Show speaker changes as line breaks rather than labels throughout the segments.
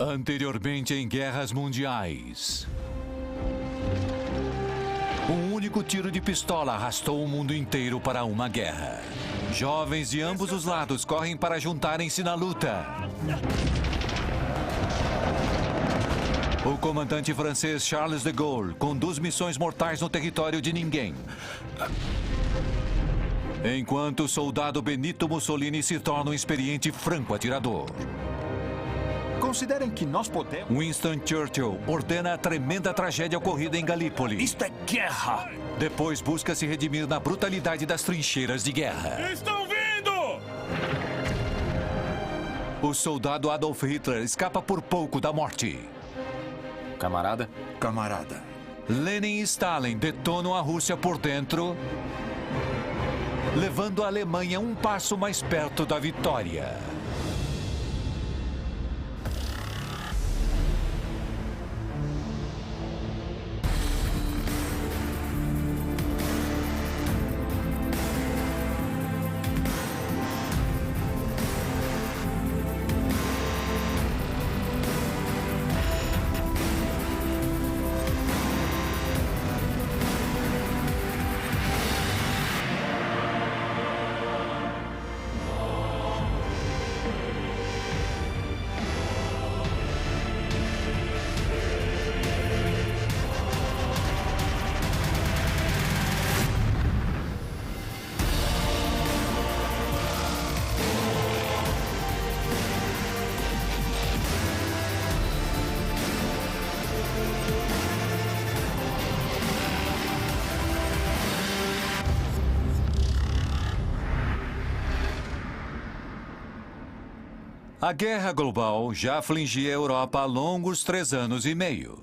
Anteriormente em guerras mundiais. Um único tiro de pistola arrastou o mundo inteiro para uma guerra. Jovens de ambos os lados correm para juntarem-se na luta. O comandante francês Charles de Gaulle conduz missões mortais no território de ninguém. Enquanto o soldado Benito Mussolini se torna um experiente franco-atirador.
Considerem que nós podemos...
Winston Churchill ordena a tremenda tragédia ocorrida em Galípoli.
Isto é guerra!
Depois busca se redimir na brutalidade das trincheiras de guerra.
Estão vindo!
O soldado Adolf Hitler escapa por pouco da morte.
Camarada?
Camarada.
Lenin e Stalin detonam a Rússia por dentro, levando a Alemanha um passo mais perto da vitória. A guerra global já afligia a Europa há longos 3 anos e meio.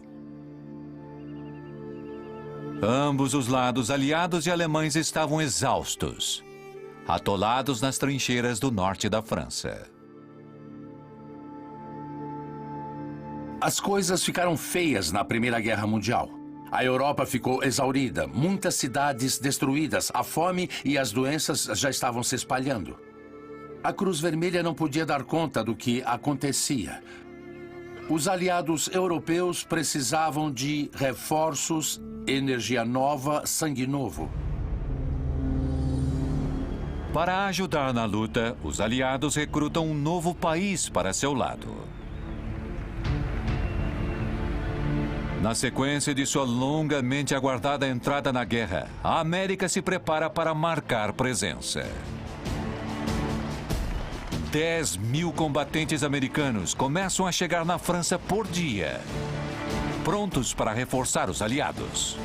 Ambos os lados, aliados e alemães, estavam exaustos, atolados nas trincheiras do norte da França.
As coisas ficaram feias na Primeira Guerra Mundial. A Europa ficou exaurida, muitas cidades destruídas, a fome e as doenças já estavam se espalhando. A Cruz Vermelha não podia dar conta do que acontecia. Os aliados europeus precisavam de reforços, energia nova, sangue novo.
Para ajudar na luta, os aliados recrutam um novo país para seu lado. Na sequência de sua longamente aguardada entrada na guerra, a América se prepara para marcar presença. 10.000 combatentes americanos começam a chegar na França por dia, prontos para reforçar os aliados.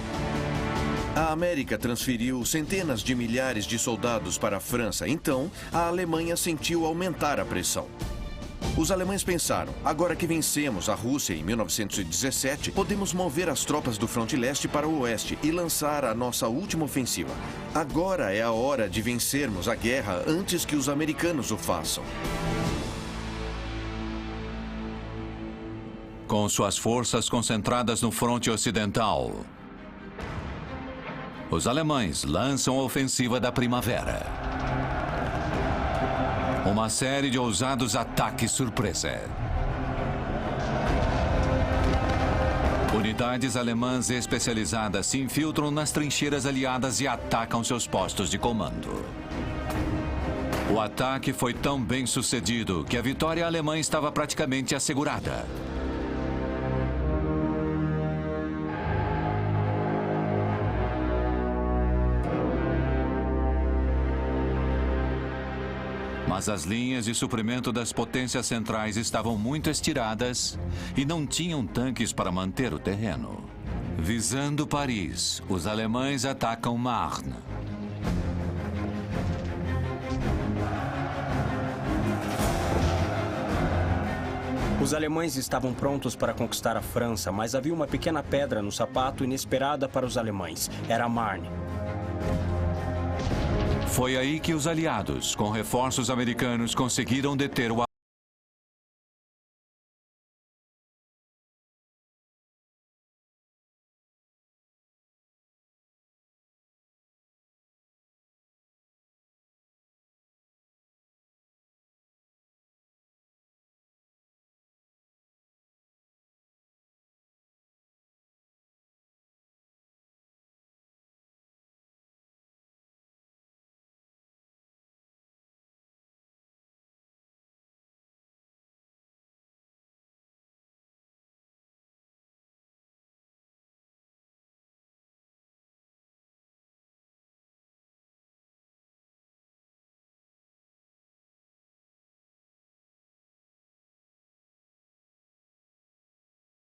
A América transferiu centenas de milhares de soldados para a França, então a Alemanha sentiu aumentar a pressão. Os alemães pensaram, agora que vencemos a Rússia em 1917, podemos mover as tropas do fronte leste para o oeste e lançar a nossa última ofensiva. Agora é a hora de vencermos a guerra antes que os americanos o façam.
Com suas forças concentradas no fronte ocidental, os alemães lançam a ofensiva da primavera. Uma série de ousados ataques surpresa. Unidades alemãs especializadas se infiltram nas trincheiras aliadas e atacam seus postos de comando. O ataque foi tão bem sucedido que a vitória alemã estava praticamente assegurada. Mas as linhas de suprimento das potências centrais estavam muito estiradas e não tinham tanques para manter o terreno. Visando Paris, os alemães atacam Marne.
Os alemães estavam prontos para conquistar a França, mas havia uma pequena pedra no sapato inesperada para os alemães. Era Marne.
Foi aí que os aliados, com reforços americanos, conseguiram deter o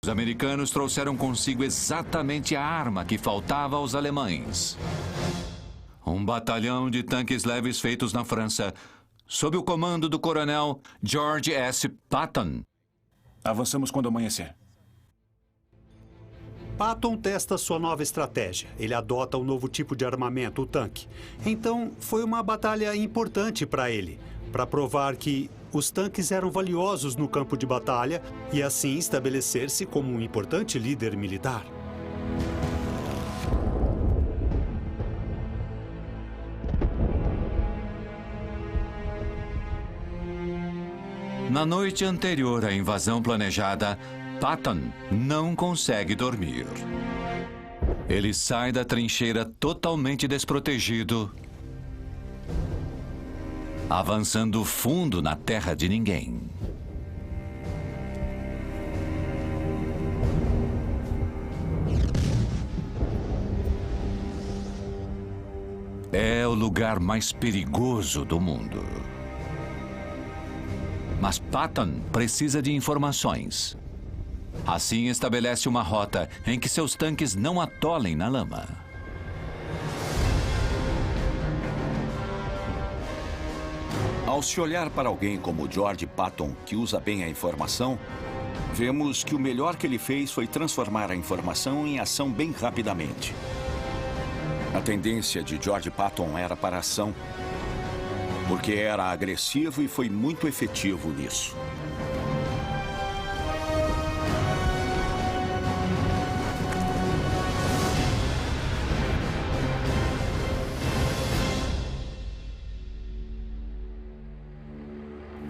Os americanos trouxeram consigo exatamente a arma que faltava aos alemães. Um batalhão de tanques leves feitos na França, sob o comando do coronel George S. Patton.
Avançamos quando amanhecer.
Patton testa sua nova estratégia. Ele adota um novo tipo de armamento, o tanque. Então, foi uma batalha importante para ele, para provar que os tanques eram valiosos no campo de batalha e assim estabelecer-se como um importante líder militar.
Na noite anterior à invasão planejada, Patton não consegue dormir. Ele sai da trincheira totalmente desprotegido, avançando fundo na terra de ninguém. É o lugar mais perigoso do mundo. Mas Patton precisa de informações. Assim, estabelece uma rota em que seus tanques não atolem na lama.
Ao se olhar para alguém como George Patton, que usa bem a informação, vemos que o melhor que ele fez foi transformar a informação em ação bem rapidamente. A tendência de George Patton era para a ação, porque era agressivo e foi muito efetivo nisso.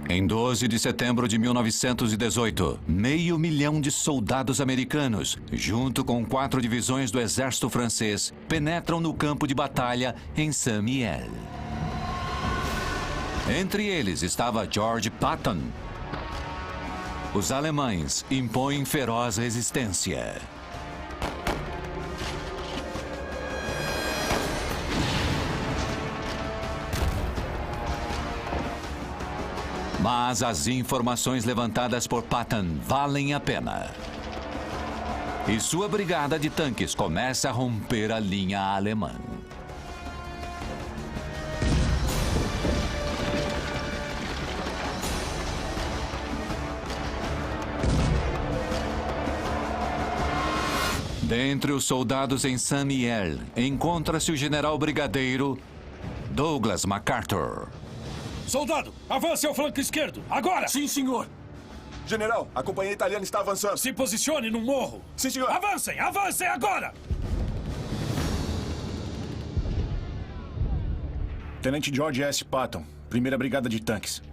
Em 12 de setembro de 1918, 500 mil de soldados americanos, junto com 4 divisões do exército francês, penetram no campo de batalha em Saint-Mihiel. Entre eles estava George Patton. Os alemães impõem feroz resistência. Mas as informações levantadas por Patton valem a pena. E sua brigada de tanques começa a romper a linha alemã. Dentre os soldados em Saint-Mihiel, encontra-se o general brigadeiro Douglas MacArthur.
Soldado, avance ao flanco esquerdo, agora!
Sim, senhor. General, a companhia italiana está avançando.
Se posicione no morro.
Sim, senhor.
Avancem, avancem agora!
Tenente George S. Patton, 1ª Brigada de Tanques.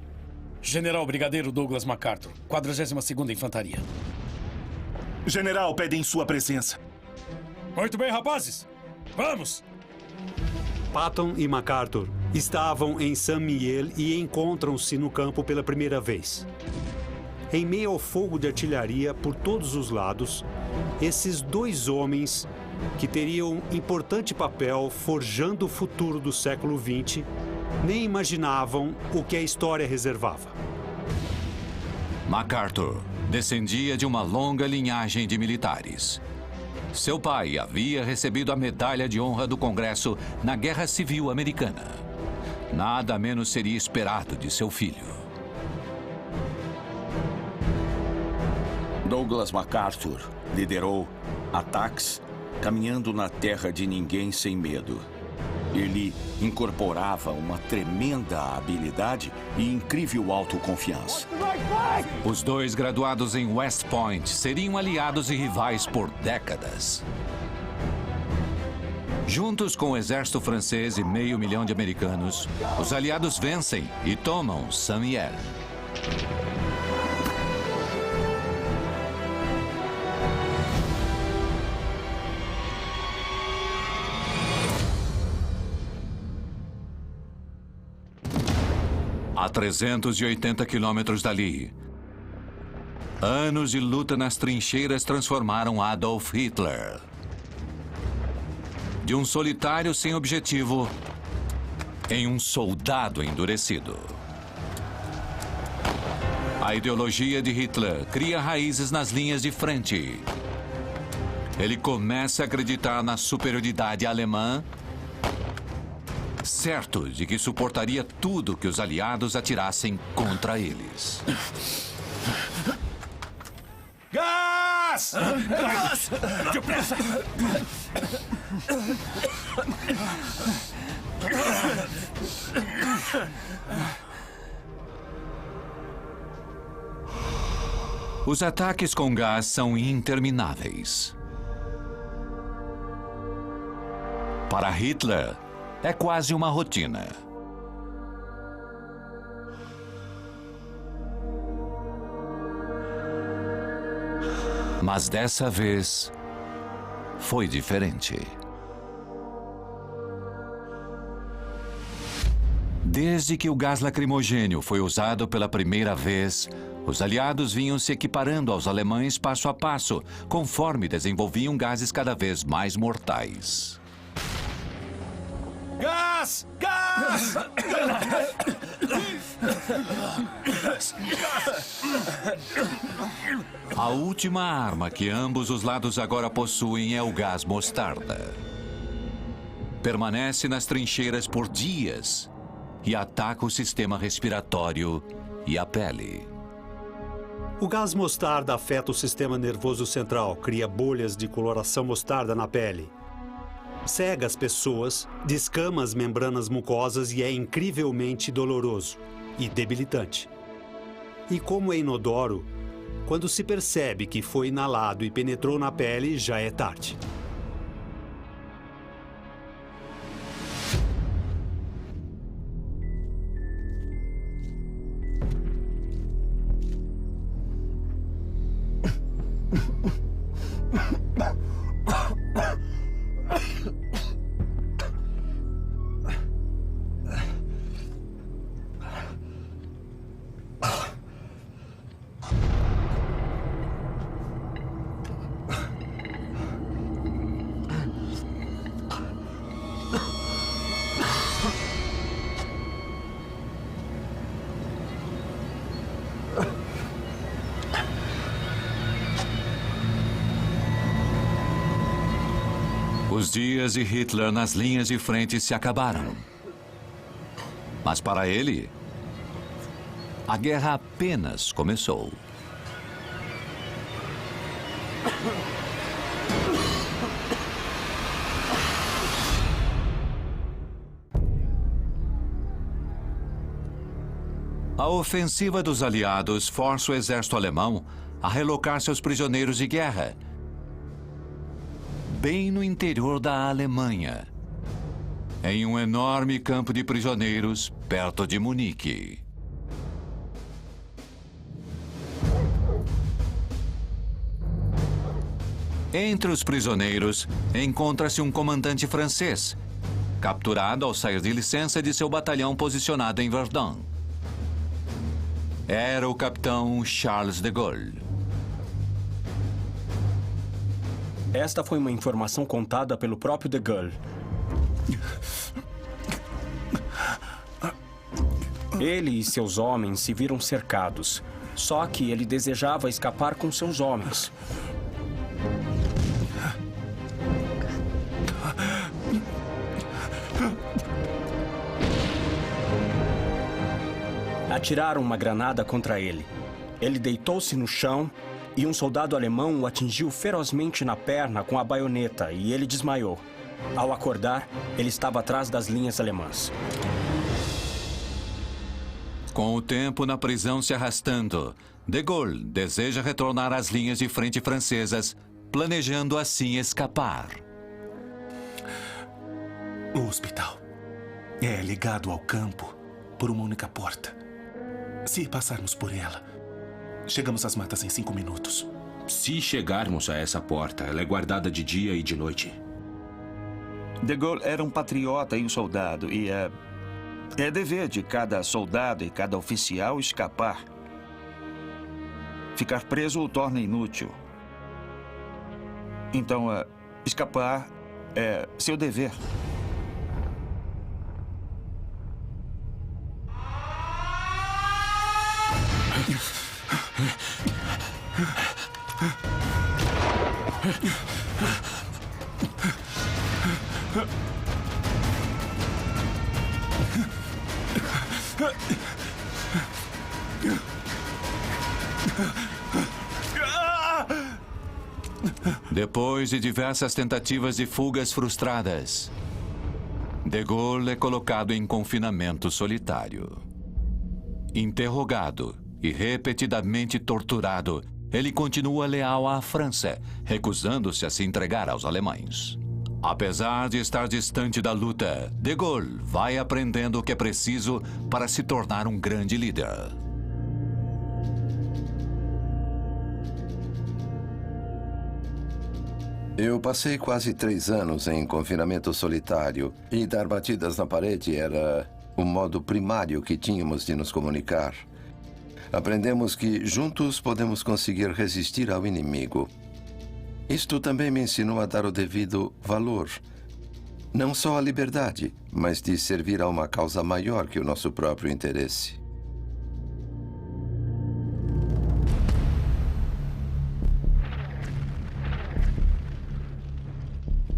General Brigadeiro Douglas MacArthur, 42ª Infantaria.
General, pedem sua presença.
Muito bem, rapazes. Vamos!
Patton e MacArthur estavam em Saint-Mihiel e encontram-se no campo pela primeira vez. Em meio ao fogo de artilharia por todos os lados, esses dois homens, que teriam importante papel forjando o futuro do século XX, nem imaginavam o que a história reservava.
MacArthur descendia de uma longa linhagem de militares. Seu pai havia recebido a Medalha de Honra do Congresso na Guerra Civil Americana. Nada menos seria esperado de seu filho.
Douglas MacArthur liderou ataques caminhando na terra de ninguém sem medo. Ele incorporava uma tremenda habilidade e incrível autoconfiança.
Os dois graduados em West Point seriam aliados e rivais por décadas. Juntos com o exército francês e 500 mil de americanos, os aliados vencem e tomam Saint-Mihiel. A 380 quilômetros dali, anos de luta nas trincheiras transformaram Adolf Hitler de um solitário sem objetivo em um soldado endurecido. A ideologia de Hitler cria raízes nas linhas de frente. Ele começa a acreditar na superioridade alemã, certo de que suportaria tudo que os aliados atirassem contra eles.
Gás!
Gás! Depressa!
Os ataques com gás são intermináveis. Para Hitler, é quase uma rotina. Mas dessa vez, foi diferente. Desde que o gás lacrimogênio foi usado pela primeira vez, os aliados vinham se equiparando aos alemães passo a passo, conforme desenvolviam gases cada vez mais mortais.
Gás! Gás!
A última arma que ambos os lados agora possuem é o gás mostarda. Permanece nas trincheiras por dias e ataca o sistema respiratório e a pele.
O gás mostarda afeta o sistema nervoso central, cria bolhas de coloração mostarda na pele. Cega as pessoas, descama as membranas mucosas e é incrivelmente doloroso e debilitante. E como é inodoro, quando se percebe que foi inalado e penetrou na pele, já é tarde.
Os dias de Hitler nas linhas de frente se acabaram. Mas para ele, a guerra apenas começou. A ofensiva dos aliados força o exército alemão a relocar seus prisioneiros de guerra bem no interior da Alemanha, em um enorme campo de prisioneiros perto de Munique. Entre os prisioneiros, encontra-se um comandante francês, capturado ao sair de licença de seu batalhão posicionado em Verdun. Era o capitão Charles de Gaulle.
Esta foi uma informação contada pelo próprio de Gaulle. Ele e seus homens se viram cercados. Só que ele desejava escapar com seus homens. Atiraram uma granada contra ele. Ele deitou-se no chão e um soldado alemão o atingiu ferozmente na perna com a baioneta e ele desmaiou. Ao acordar, ele estava atrás das linhas alemãs.
Com o tempo na prisão se arrastando, de Gaulle deseja retornar às linhas de frente francesas, planejando assim escapar.
O hospital é ligado ao campo por uma única porta. Se passarmos por ela, chegamos às matas em 5 minutos.
Se chegarmos a essa porta, ela é guardada de dia e de noite.
De Gaulle era um patriota e um soldado, e é dever de cada soldado e cada oficial escapar. Ficar preso o torna inútil. Então, escapar é seu dever.
Depois de diversas tentativas de fugas frustradas, De Gaulle é colocado em confinamento solitário. Interrogado e repetidamente torturado, ele continua leal à França, recusando-se a se entregar aos alemães. Apesar de estar distante da luta, De Gaulle vai aprendendo o que é preciso para se tornar um grande líder.
Eu passei quase 3 anos em confinamento solitário e dar batidas na parede era o modo primário que tínhamos de nos comunicar. Aprendemos que juntos podemos conseguir resistir ao inimigo. Isto também me ensinou a dar o devido valor. Não só à liberdade, mas de servir a uma causa maior que o nosso próprio interesse.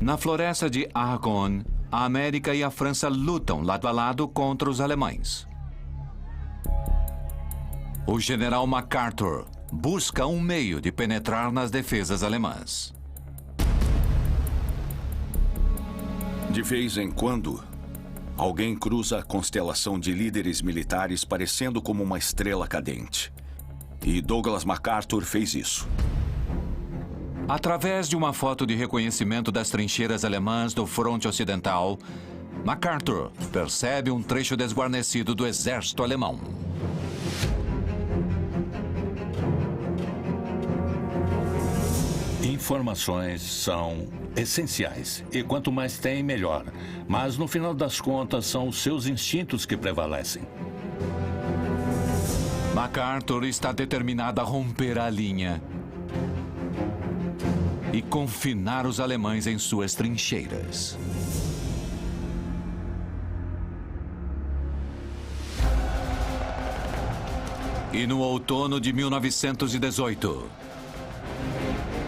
Na floresta de Argonne, a América e a França lutam lado a lado contra os alemães. O general MacArthur busca um meio de penetrar nas defesas alemãs.
De vez em quando, alguém cruza a constelação de líderes militares parecendo como uma estrela cadente. E Douglas MacArthur fez isso.
Através de uma foto de reconhecimento das trincheiras alemãs do fronte ocidental, MacArthur percebe um trecho desguarnecido do exército alemão.
Informações são essenciais, e quanto mais tem, melhor. Mas, no final das contas, são os seus instintos que prevalecem.
MacArthur está determinado a romper a linha e confinar os alemães em suas trincheiras. E no outono de 1918,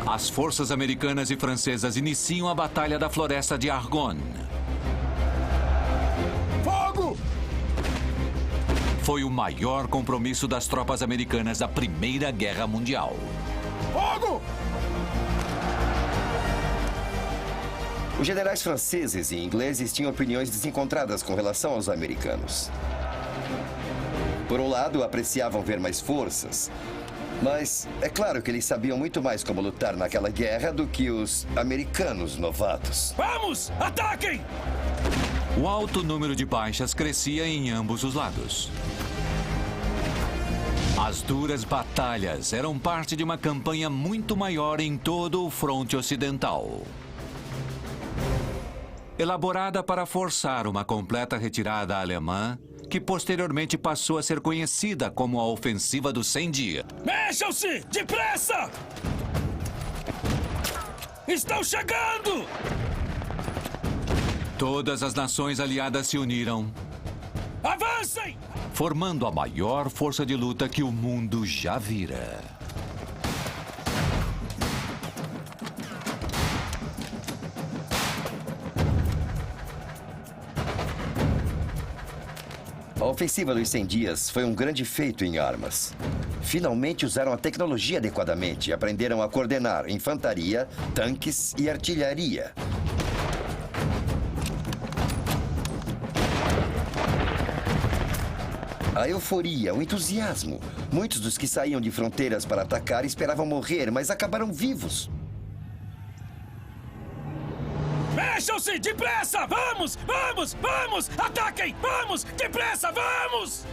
as forças americanas e francesas iniciam a Batalha da Floresta de Argonne.
Fogo!
Foi o maior compromisso das tropas americanas da Primeira Guerra Mundial.
Fogo!
Os generais franceses e ingleses tinham opiniões desencontradas com relação aos americanos. Por um lado, apreciavam ver mais forças, mas é claro que eles sabiam muito mais como lutar naquela guerra do que os americanos novatos.
Vamos! Ataquem!
O alto número de baixas crescia em ambos os lados. As duras batalhas eram parte de uma campanha muito maior em todo o fronte ocidental. Elaborada para forçar uma completa retirada alemã, que posteriormente passou a ser conhecida como a Ofensiva dos 100 Dias.
Mexam-se! Depressa! Estão chegando!
Todas as nações aliadas se uniram,
Avancem!
formando a maior força de luta que o mundo já vira.
A ofensiva dos 100 dias foi um grande feito em armas. Finalmente usaram a tecnologia adequadamente e aprenderam a coordenar infantaria, tanques e artilharia. A euforia, o entusiasmo. Muitos dos que saíam de fronteiras para atacar esperavam morrer, mas acabaram vivos.
Mexam-se! Depressa! Vamos! Vamos! Vamos! Ataquem! Vamos! Depressa! Vamos!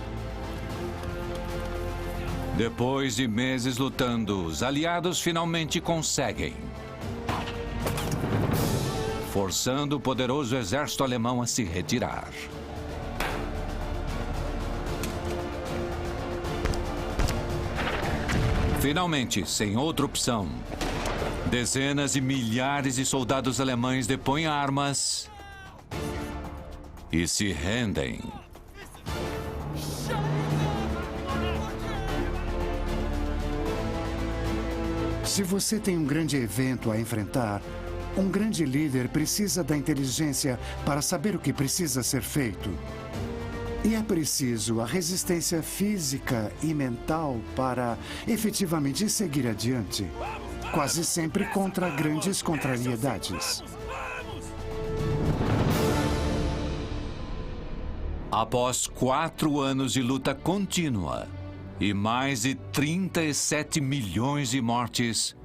Depois de meses lutando, os aliados finalmente conseguem, forçando o poderoso exército alemão a se retirar. Finalmente, sem outra opção, dezenas de milhares de soldados alemães depõem armas e se rendem.
Se você tem um grande evento a enfrentar, um grande líder precisa da inteligência para saber o que precisa ser feito. E é preciso a resistência física e mental para efetivamente seguir adiante, quase sempre contra grandes contrariedades.
Após 4 anos de luta contínua e mais de 37 milhões de mortes,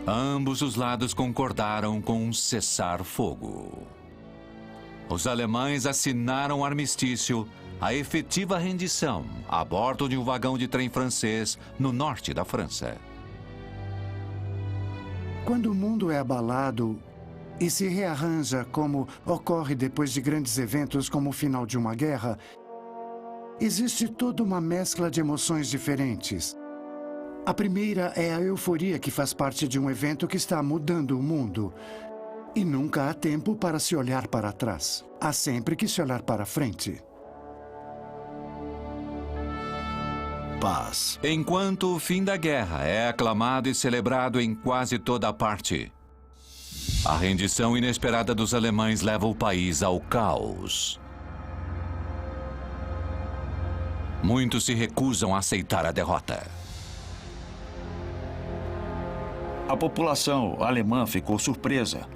ambos os lados concordaram com um cessar-fogo. Os alemães assinaram o armistício, a efetiva rendição, a bordo de um vagão de trem francês no norte da França.
Quando o mundo é abalado e se rearranja, como ocorre depois de grandes eventos como o final de uma guerra, existe toda uma mescla de emoções diferentes. A primeira é a euforia que faz parte de um evento que está mudando o mundo. E nunca há tempo para se olhar para trás. Há sempre que se olhar para frente.
Paz.
Enquanto o fim da guerra é aclamado e celebrado em quase toda parte, a rendição inesperada dos alemães leva o país ao caos. Muitos se recusam a aceitar a derrota.
A população alemã ficou surpresa.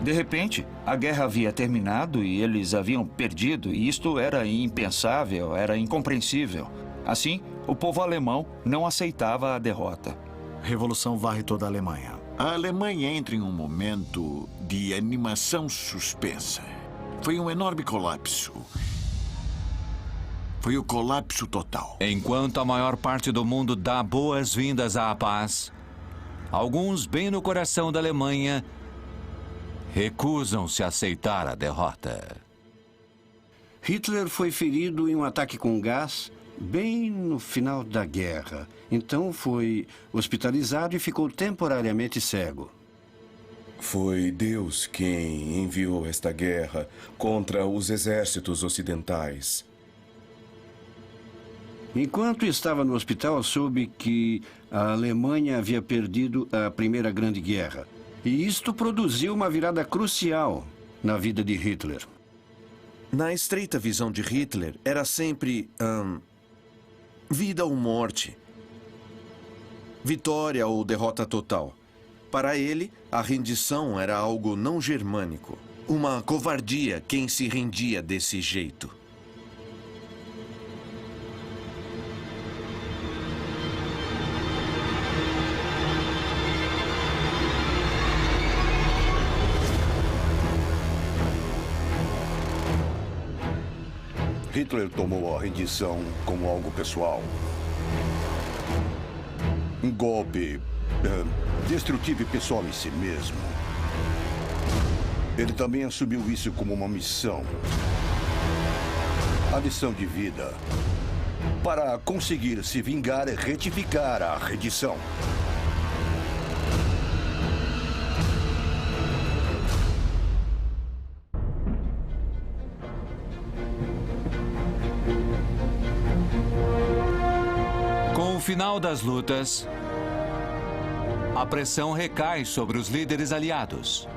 De repente, a guerra havia terminado e eles haviam perdido, e isto era impensável, era incompreensível. Assim, o povo alemão não aceitava a derrota.
Revolução varre toda a Alemanha. A Alemanha entra em um momento de animação suspensa. Foi um enorme colapso. Foi o colapso total.
Enquanto a maior parte do mundo dá boas-vindas à paz, alguns, bem no coração da Alemanha, recusam-se a aceitar a derrota.
Hitler foi ferido em um ataque com gás bem no final da guerra. Então foi hospitalizado e ficou temporariamente cego.
Foi Deus quem enviou esta guerra contra os exércitos ocidentais.
Enquanto estava no hospital, soube que a Alemanha havia perdido a Primeira Grande Guerra. E isto produziu uma virada crucial na vida de Hitler.
Na estreita visão de Hitler, era sempre vida ou morte. Vitória ou derrota total. Para ele, a rendição era algo não germânico. Uma covardia quem se rendia desse jeito.
Hitler tomou a rendição como algo pessoal. Um golpe destrutivo e pessoal em si mesmo. Ele também assumiu isso como uma missão. A lição de vida. Para conseguir se vingar e retificar a rendição.
Com o final das lutas, a pressão recai sobre os líderes aliados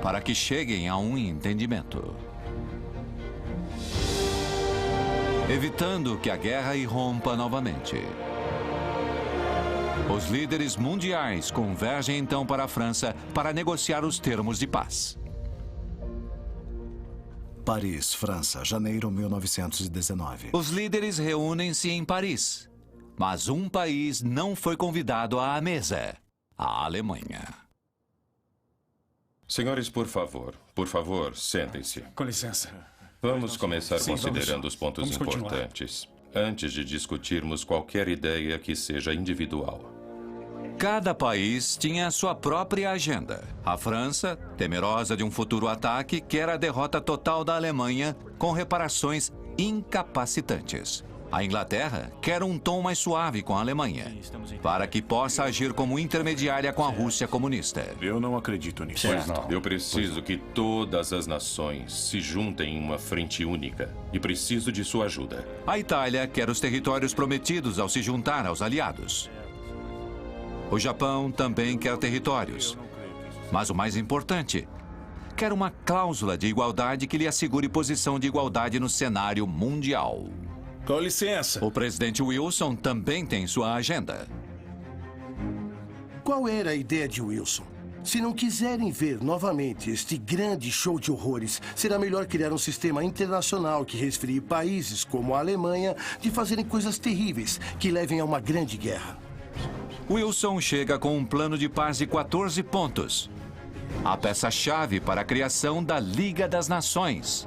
para que cheguem a um entendimento, evitando que a guerra irrompa novamente. Os líderes mundiais convergem então para a França para negociar os termos de paz.
Paris, França, janeiro de 1919.
Os líderes reúnem-se em Paris, mas um país não foi convidado à mesa: a Alemanha.
Senhores, por favor, sentem-se.
Com licença.
Vamos começar
Sim,
considerando os pontos importantes, antes de discutirmos qualquer ideia que seja individual.
Cada país tinha a sua própria agenda. A França, temerosa de um futuro ataque, quer a derrota total da Alemanha com reparações incapacitantes. A Inglaterra quer um tom mais suave com a Alemanha, para que possa agir como intermediária com a Rússia comunista.
Eu não acredito nisso.
Pois não. Eu preciso que todas as nações se juntem em uma frente única e preciso de sua ajuda.
A Itália quer os territórios prometidos ao se juntar aos aliados. O Japão também quer territórios. Mas o mais importante, quer uma cláusula de igualdade que lhe assegure posição de igualdade no cenário mundial.
Com licença.
O presidente Wilson também tem sua agenda.
Qual era a ideia de Wilson? Se não quiserem ver novamente este grande show de horrores, será melhor criar um sistema internacional que resfrie países como a Alemanha de fazerem coisas terríveis que levem a uma grande guerra.
Wilson chega com um plano de paz de 14 pontos. A peça-chave para a criação da Liga das Nações.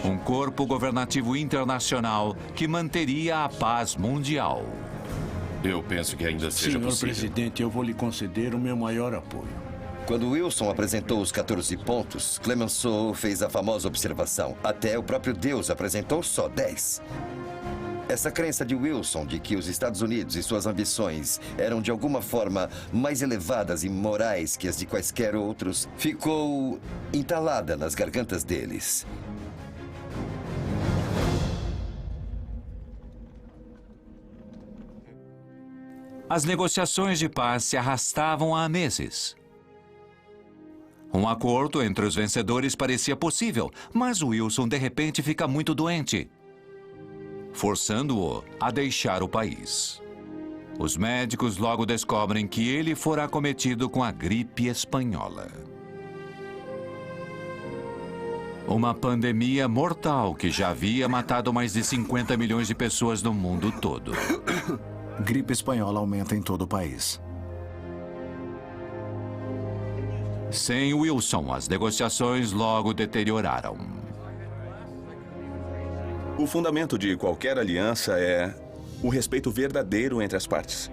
Um corpo governativo internacional que manteria a paz mundial.
Eu penso que ainda seja possível.
Senhor presidente, eu vou lhe conceder o meu maior apoio.
Quando Wilson apresentou os 14 pontos, Clemenceau fez a famosa observação. Até o próprio Deus apresentou só 10. Essa crença de Wilson de que os Estados Unidos e suas ambições eram de alguma forma mais elevadas e morais que as de quaisquer outros, ficou entalada nas gargantas deles.
As negociações de paz se arrastavam há meses. Um acordo entre os vencedores parecia possível, mas Wilson de repente fica muito doente, forçando-o a deixar o país. Os médicos logo descobrem que ele fora acometido com a gripe espanhola. Uma pandemia mortal que já havia matado mais de 50 milhões de pessoas no mundo todo.
Gripe espanhola aumenta em todo o país.
Sem Wilson, as negociações logo deterioraram.
O fundamento de qualquer aliança é o respeito verdadeiro entre as partes.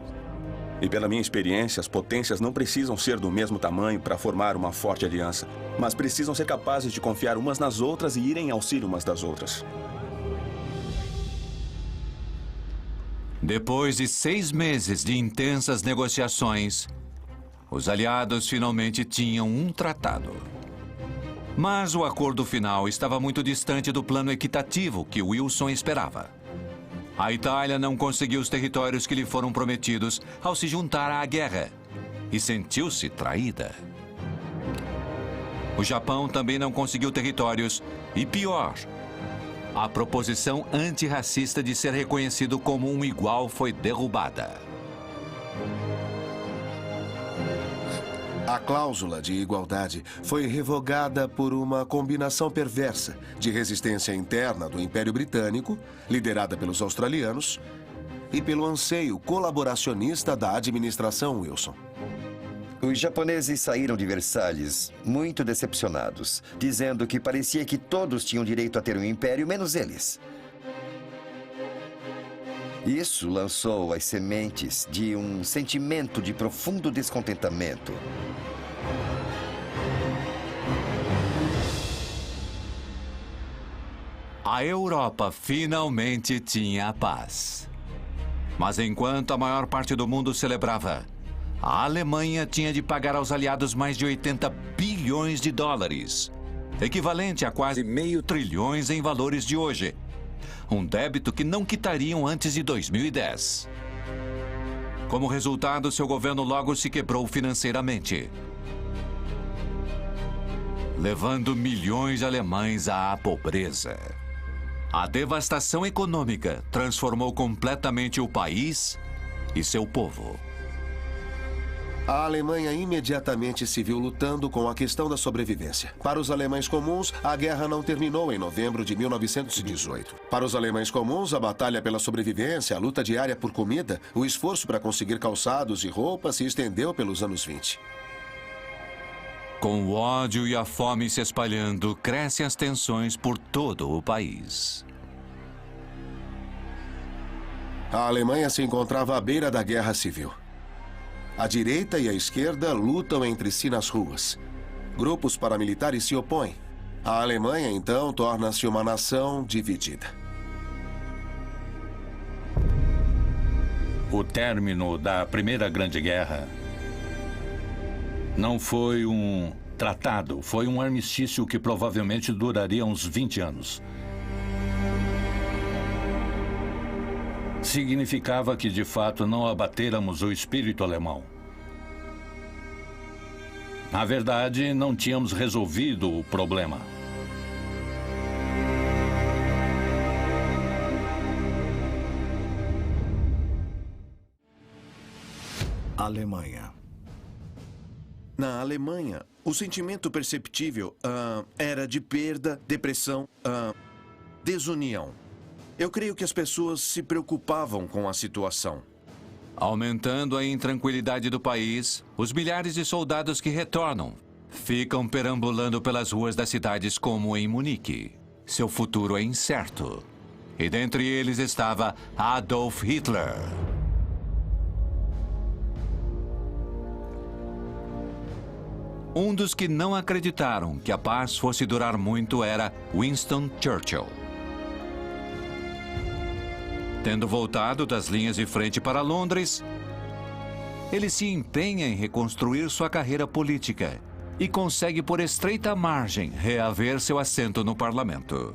E pela minha experiência, as potências não precisam ser do mesmo tamanho para formar uma forte aliança, mas precisam ser capazes de confiar umas nas outras e irem em auxílio umas das outras.
Depois de 6 meses de intensas negociações, os aliados finalmente tinham um tratado. Mas o acordo final estava muito distante do plano equitativo que Wilson esperava. A Itália não conseguiu os territórios que lhe foram prometidos ao se juntar à guerra e sentiu-se traída. O Japão também não conseguiu territórios e, pior, a proposição antirracista de ser reconhecido como um igual foi derrubada.
A cláusula de igualdade foi revogada por uma combinação perversa de resistência interna do Império Britânico, liderada pelos australianos, e pelo anseio colaboracionista da administração Wilson.
Os japoneses saíram de Versalhes muito decepcionados, dizendo que parecia que todos tinham direito a ter um império, menos eles. Isso lançou as sementes de um sentimento de profundo descontentamento.
A Europa finalmente tinha a paz. Mas enquanto a maior parte do mundo celebrava, a Alemanha tinha de pagar aos aliados mais de 80 bilhões de dólares, equivalente a quase meio trilhão em valores de hoje. Um débito que não quitariam antes de 2010. Como resultado, seu governo logo se quebrou financeiramente, levando milhões de alemães à pobreza. A devastação econômica transformou completamente o país e seu povo.
A Alemanha imediatamente se viu lutando com a questão da sobrevivência. Para os alemães comuns, a guerra não terminou em novembro de 1918. Para os alemães comuns, a batalha pela sobrevivência, a luta diária por comida, o esforço para conseguir calçados e roupas se estendeu pelos anos 20.
Com o ódio e a fome se espalhando, crescem as tensões por todo o país.
A Alemanha se encontrava à beira da guerra civil. A direita e a esquerda lutam entre si nas ruas. Grupos paramilitares se opõem. A Alemanha, então, torna-se uma nação dividida.
O término da Primeira Grande Guerra não foi um tratado, foi um armistício que provavelmente duraria uns 20 anos. Significava que, de fato, não abatêramos o espírito alemão. Na verdade, não tínhamos resolvido o problema.
Alemanha.
Na Alemanha, o sentimento perceptível era de perda, depressão, desunião. Eu creio que as pessoas se preocupavam com a situação.
Aumentando a intranquilidade do país, os milhares de soldados que retornam ficam perambulando pelas ruas das cidades como em Munique. Seu futuro é incerto. E dentre eles estava Adolf Hitler. Um dos que não acreditaram que a paz fosse durar muito era Winston Churchill. Tendo voltado das linhas de frente para Londres, ele se empenha em reconstruir sua carreira política e consegue, por estreita margem, reaver seu assento no parlamento.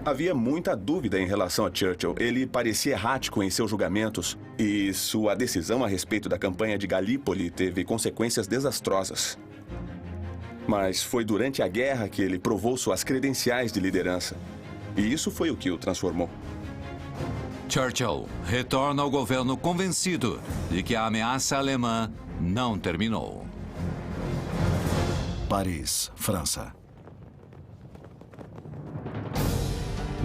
Havia muita dúvida em relação a Churchill. Ele parecia errático em seus julgamentos e sua decisão a respeito da campanha de Galípoli teve consequências desastrosas. Mas foi durante a guerra que ele provou suas credenciais de liderança. E isso foi o que o transformou.
Churchill retorna ao governo convencido de que a ameaça alemã não terminou.
Paris, França.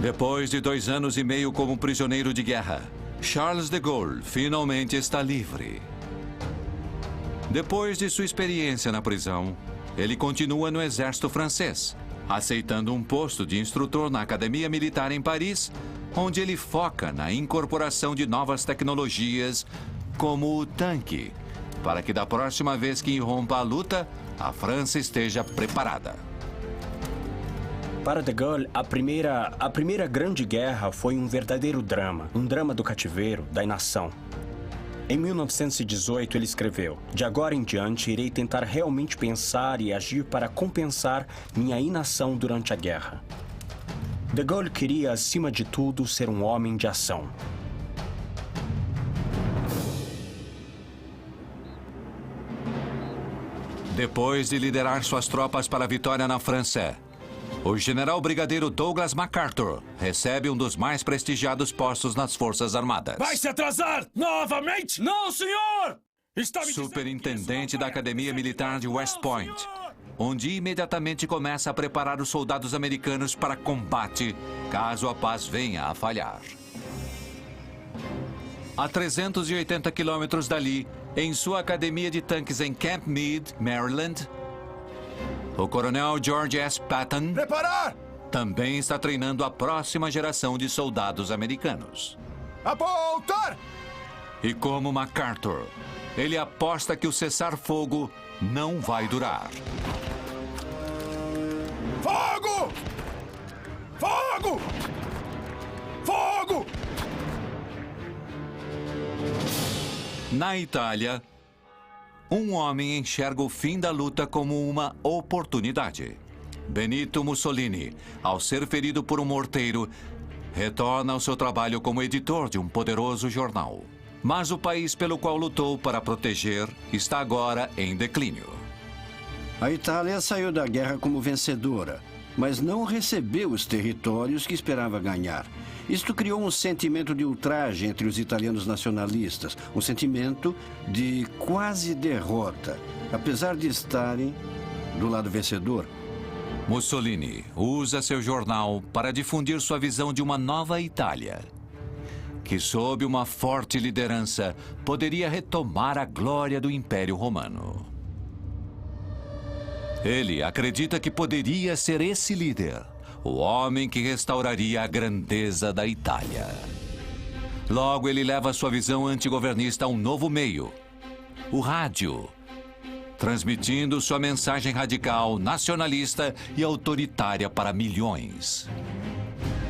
Depois de 2 anos e meio como prisioneiro de guerra, Charles de Gaulle finalmente está livre. Depois de sua experiência na prisão, ele continua no exército francês, aceitando um posto de instrutor na Academia Militar em Paris, onde ele foca na incorporação de novas tecnologias, como o tanque, para que da próxima vez que irrompa a luta, a França esteja preparada.
Para de Gaulle, a primeira grande guerra foi um verdadeiro drama, um drama do cativeiro, da inação. Em 1918, ele escreveu: "De agora em diante, irei tentar realmente pensar e agir para compensar minha inação durante a guerra." De Gaulle queria, acima de tudo, ser um homem de ação.
Depois de liderar suas tropas para a vitória na França, o general brigadeiro Douglas MacArthur recebe um dos mais prestigiados postos nas Forças Armadas.
Vai se atrasar novamente? Não, senhor!
Superintendente da Academia Militar de West Point, onde imediatamente começa a preparar os soldados americanos para combate, caso a paz venha a falhar. A 380 quilômetros dali, em sua academia de tanques em Camp Meade, Maryland, o coronel George S. Patton também está treinando a próxima geração de soldados americanos.
Apontar!
E como MacArthur, ele aposta que o cessar-fogo não vai durar.
Fogo! Fogo! Fogo!
Na Itália, um homem enxerga o fim da luta como uma oportunidade. Benito Mussolini, ao ser ferido por um morteiro, retorna ao seu trabalho como editor de um poderoso jornal. Mas o país pelo qual lutou para proteger está agora em declínio.
A Itália saiu da guerra como vencedora, mas não recebeu os territórios que esperava ganhar. Isto criou um sentimento de ultraje entre os italianos nacionalistas, um sentimento de quase derrota, apesar de estarem do lado vencedor.
Mussolini usa seu jornal para difundir sua visão de uma nova Itália, que, sob uma forte liderança, poderia retomar a glória do Império Romano. Ele acredita que poderia ser esse líder, o homem que restauraria a grandeza da Itália. Logo, ele leva sua visão antigovernista a um novo meio, o rádio, transmitindo sua mensagem radical, nacionalista e autoritária para milhões.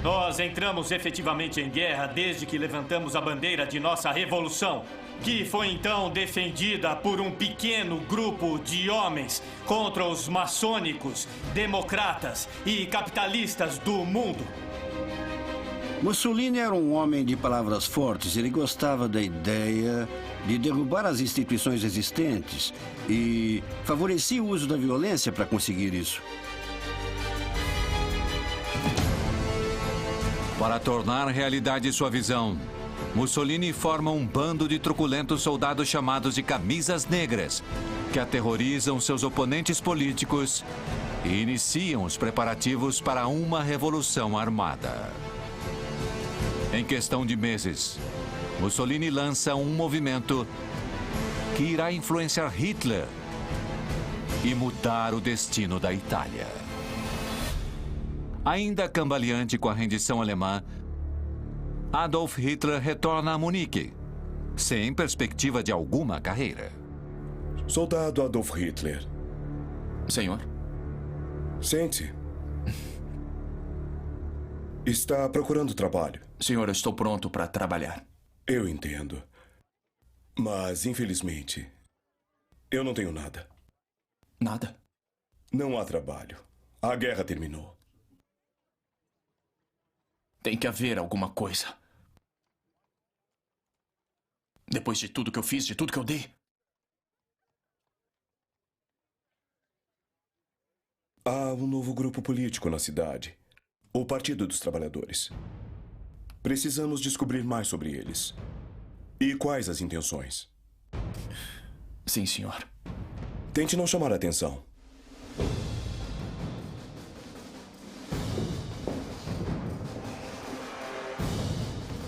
Nós entramos efetivamente em guerra desde que levantamos a bandeira de nossa revolução, que foi então defendida por um pequeno grupo de homens contra os maçônicos, democratas e capitalistas do mundo.
Mussolini era um homem de palavras fortes. Ele gostava da ideia de derrubar as instituições existentes e favorecia o uso da violência para conseguir isso.
Para tornar realidade sua visão, Mussolini forma um bando de truculentos soldados chamados de Camisas Negras, que aterrorizam seus oponentes políticos e iniciam os preparativos para uma revolução armada. Em questão de meses, Mussolini lança um movimento que irá influenciar Hitler e mudar o destino da Itália. Ainda cambaleante com a rendição alemã, Adolf Hitler retorna a Munique, sem perspectiva de alguma carreira.
Soldado Adolf Hitler.
Senhor?
Sente-se. Está procurando trabalho.
Senhor, eu estou pronto para trabalhar.
Eu entendo. Mas, infelizmente, eu não tenho nada.
Nada?
Não há trabalho. A guerra terminou.
Tem que haver alguma coisa. Depois de tudo que eu fiz, de tudo que eu dei.
Há um novo grupo político na cidade. O Partido dos Trabalhadores. Precisamos descobrir mais sobre eles. E quais as intenções?
Sim, senhor.
Tente não chamar a atenção.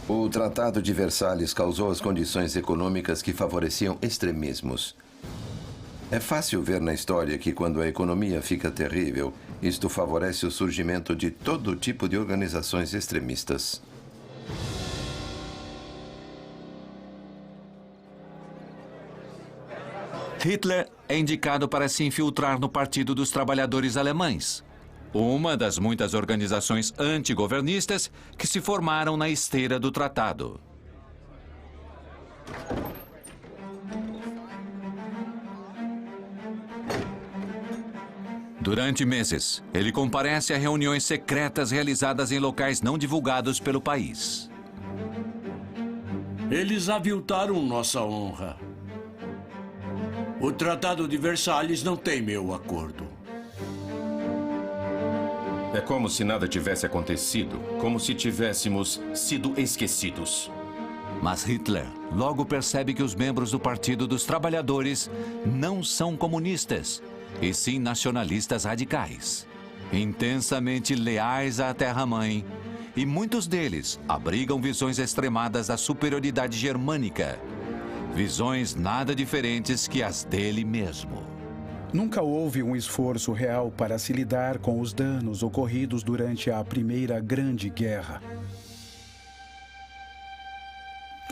O Tratado de Versalhes causou as condições econômicas que favoreciam extremismos. É fácil ver na história que quando a economia fica terrível, isto favorece o surgimento de todo tipo de organizações extremistas.
Hitler é indicado para se infiltrar no Partido dos Trabalhadores Alemães, uma das muitas organizações antigovernistas que se formaram na esteira do tratado. Durante meses, ele comparece a reuniões secretas realizadas em locais não divulgados pelo país.
Eles aviltaram nossa honra. O Tratado de Versalhes não tem meu acordo.
É como se nada tivesse acontecido, como se tivéssemos sido esquecidos.
Mas Hitler logo percebe que os membros do Partido dos Trabalhadores não são comunistas, e sim nacionalistas radicais, intensamente leais à terra-mãe, e muitos deles abrigam visões extremadas da superioridade germânica, visões nada diferentes que as dele mesmo.
Nunca houve um esforço real para se lidar com os danos ocorridos durante a Primeira Grande Guerra.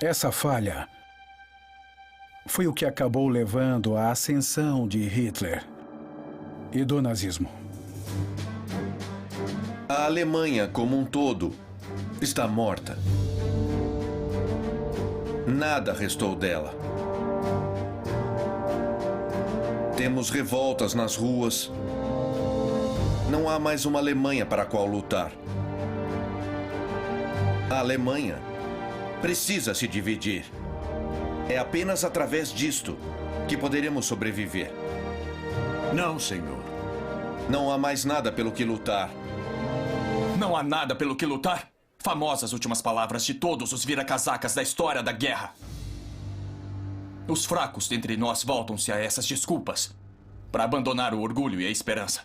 Essa falha foi o que acabou levando à ascensão de Hitler e do nazismo.
A Alemanha, como um todo, está morta. Nada restou dela. Temos revoltas nas ruas. Não há mais uma Alemanha para a qual lutar. A Alemanha precisa se dividir. É apenas através disto que poderemos sobreviver.
Não, senhor.
Não há mais nada pelo que lutar.
Não há nada pelo que lutar? Famosas últimas palavras de todos os vira-casacas da história da guerra. Os fracos dentre nós voltam-se a essas desculpas para abandonar o orgulho e a esperança,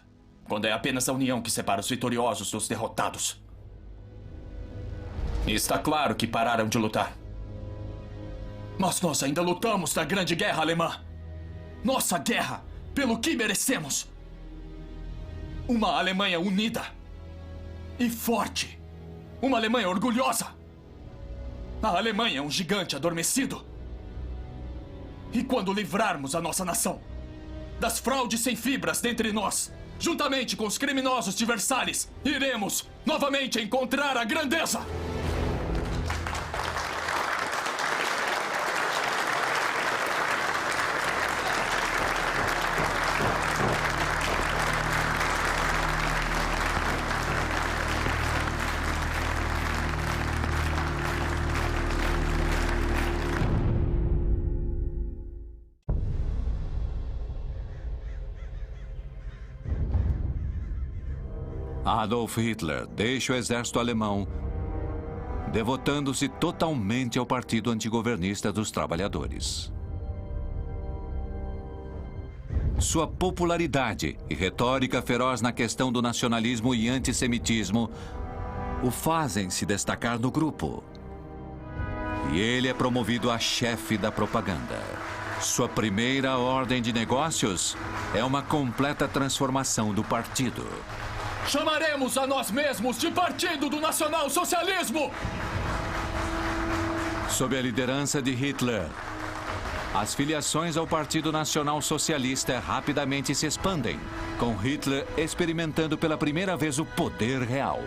quando é apenas a união que separa os vitoriosos dos derrotados. E está claro que pararam de lutar. Mas nós ainda lutamos na Grande Guerra Alemã. Nossa guerra pelo que merecemos. Uma Alemanha unida e forte. Uma Alemanha orgulhosa. A Alemanha é um gigante adormecido. E quando livrarmos a nossa nação das fraudes sem fibras dentre nós, juntamente com os criminosos de Versalhes, iremos novamente encontrar a grandeza.
Adolf Hitler deixa o exército alemão, devotando-se totalmente ao Partido Antigovernista dos Trabalhadores. Sua popularidade e retórica feroz na questão do nacionalismo e antissemitismo o fazem se destacar no grupo. E ele é promovido a chefe da propaganda. Sua primeira ordem de negócios é uma completa transformação do partido.
Chamaremos a nós mesmos de Partido do Nacional Socialismo!
Sob a liderança de Hitler, as filiações ao Partido Nacional Socialista rapidamente se expandem, com Hitler experimentando pela primeira vez o poder real.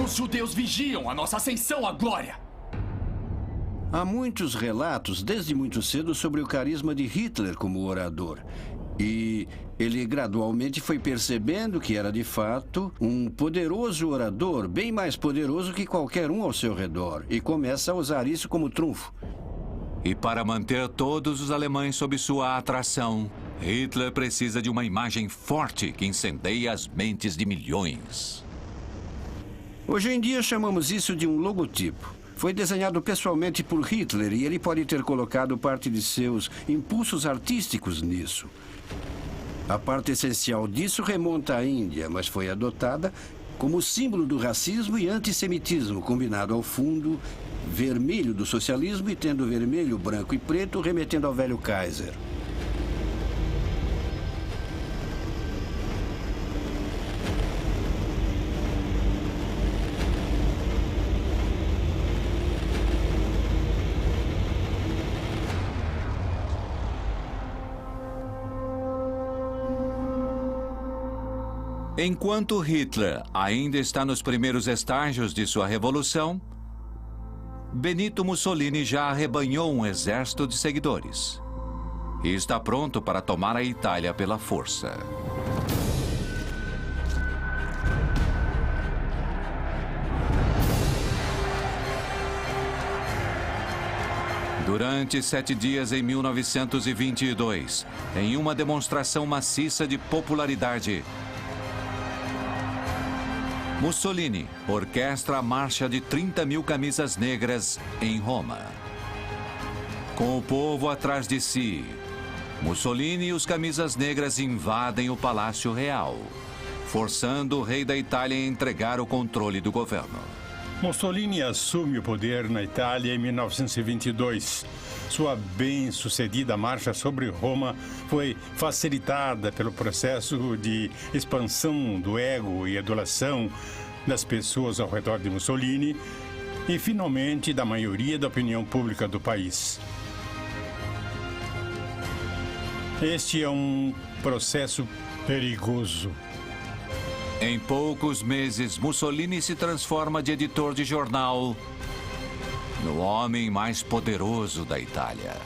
Os judeus vigiam a nossa ascensão à glória.
Há muitos relatos, desde muito cedo, sobre o carisma de Hitler como orador. E ele gradualmente foi percebendo que era, de fato, um poderoso orador, bem mais poderoso que qualquer um ao seu redor, e começa a usar isso como trunfo.
E para manter todos os alemães sob sua atração, Hitler precisa de uma imagem forte que incendeie as mentes de milhões.
Hoje em dia chamamos isso de um logotipo. Foi desenhado pessoalmente por Hitler e ele pode ter colocado parte de seus impulsos artísticos nisso. A parte essencial disso remonta à Índia, mas foi adotada como símbolo do racismo e antissemitismo, combinado ao fundo vermelho do socialismo e tendo vermelho, branco e preto, remetendo ao velho Kaiser.
Enquanto Hitler ainda está nos primeiros estágios de sua revolução, Benito Mussolini já arrebanhou um exército de seguidores e está pronto para tomar a Itália pela força. Durante 7 dias em 1922, em uma demonstração maciça de popularidade, Mussolini orquestra a marcha de 30 mil camisas negras em Roma. Com o povo atrás de si, Mussolini e os camisas negras invadem o Palácio Real, forçando o rei da Itália a entregar o controle do governo.
Mussolini assume o poder na Itália em 1922. Sua bem-sucedida marcha sobre Roma foi facilitada pelo processo de expansão do ego e adulação das pessoas ao redor de Mussolini e, finalmente, da maioria da opinião pública do país. Este é um processo perigoso.
Em poucos meses, Mussolini se transforma de editor de jornal no homem mais poderoso da Itália.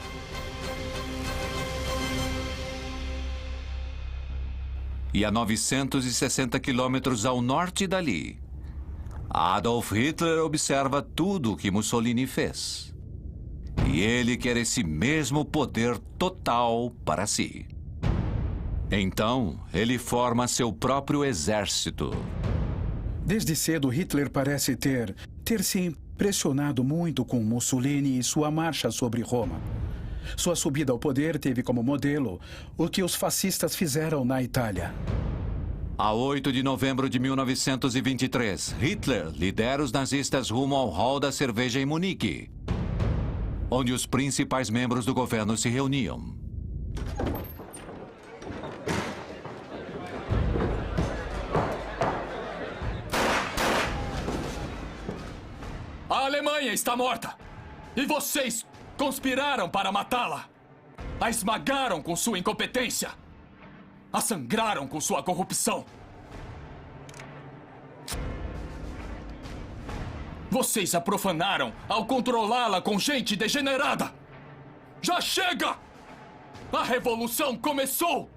E a 960 quilômetros ao norte dali, Adolf Hitler observa tudo o que Mussolini fez. E ele quer esse mesmo poder total para si. Então, ele forma seu próprio exército.
Desde cedo, Hitler parece ter se impressionado muito com Mussolini e sua marcha sobre Roma. Sua subida ao poder teve como modelo o que os fascistas fizeram na Itália.
A 8 de novembro de 1923, Hitler lidera os nazistas rumo ao Hall da Cerveja em Munique, onde os principais membros do governo se reuniam.
A Alemanha está morta! E vocês conspiraram para matá-la! A esmagaram com sua incompetência! A sangraram com sua corrupção! Vocês a profanaram ao controlá-la com gente degenerada! Já chega! A revolução começou!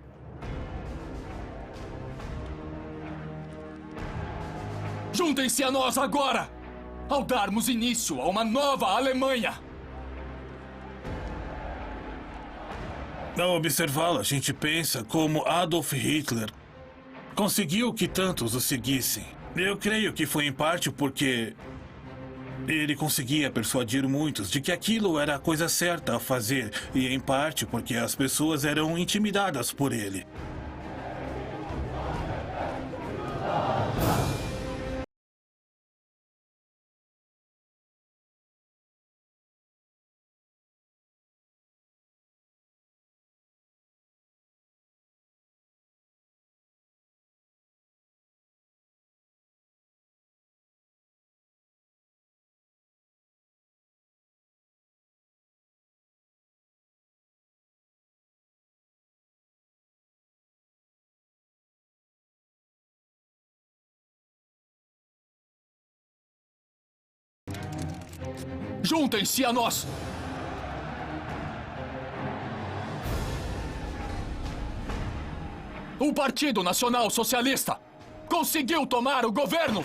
Juntem-se a nós agora! Ao darmos início a uma nova Alemanha!
Ao observá-la, a gente pensa como Adolf Hitler
conseguiu que tantos o seguissem. Eu creio que foi em parte porque ele conseguia persuadir muitos de que aquilo era a coisa certa a fazer, e em parte porque as pessoas eram intimidadas por ele.
Juntem-se a nós! O Partido Nacional Socialista conseguiu tomar o governo!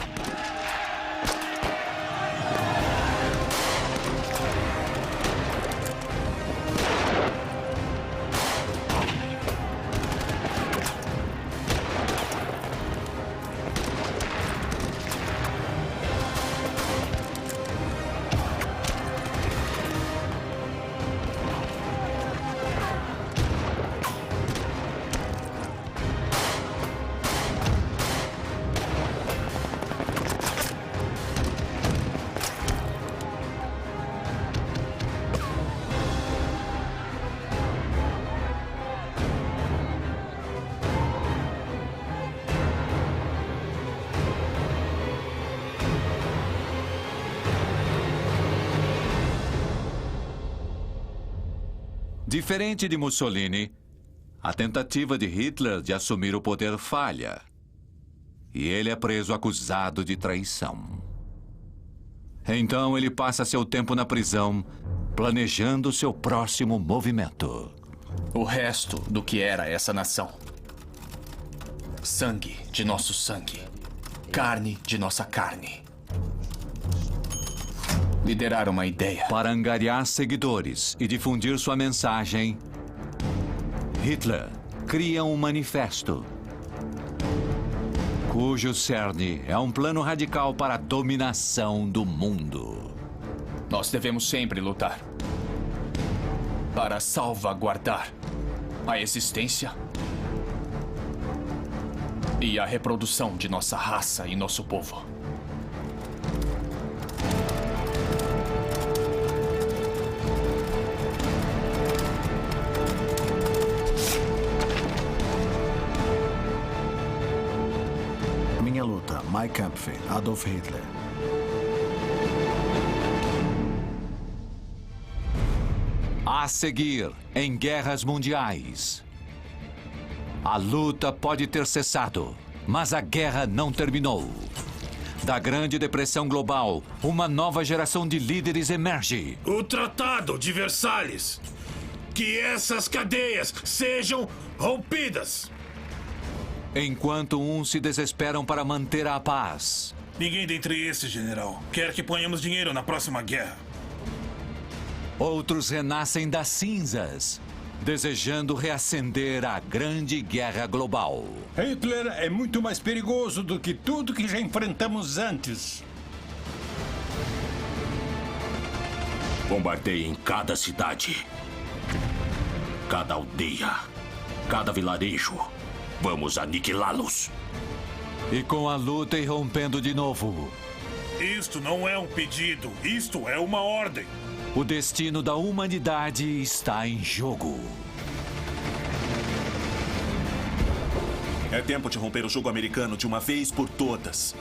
Diferente de Mussolini, a tentativa de Hitler de assumir o poder falha. E ele é preso acusado de traição. Então ele passa seu tempo na prisão, planejando seu próximo movimento.
O resto do que era essa nação. Sangue de nosso sangue. Carne de nossa carne. Liderar uma ideia.
Para angariar seguidores e difundir sua mensagem, Hitler cria um manifesto, cujo cerne é um plano radical para a dominação do mundo.
Nós devemos sempre lutar para salvaguardar a existência e a reprodução de nossa raça e nosso povo.
Mein Kampf, Adolf Hitler.
A seguir, em guerras mundiais. A luta pode ter cessado, mas a guerra não terminou. Da Grande Depressão Global, uma nova geração de líderes emerge.
O Tratado de Versalhes. Que essas cadeias sejam rompidas.
Enquanto uns se desesperam para manter a paz.
Ninguém dentre esses, general, quer que ponhamos dinheiro na próxima guerra.
Outros renascem das cinzas, desejando reacender a Grande Guerra Global.
Hitler é muito mais perigoso do que tudo que já enfrentamos antes.
Bombardeiem cada cidade, cada aldeia, cada vilarejo. Vamos aniquilá-los.
E com a luta irrompendo de novo.
Isto não é um pedido, isto é uma ordem.
O destino da humanidade está em jogo.
É tempo de romper o jogo americano de uma vez por todas.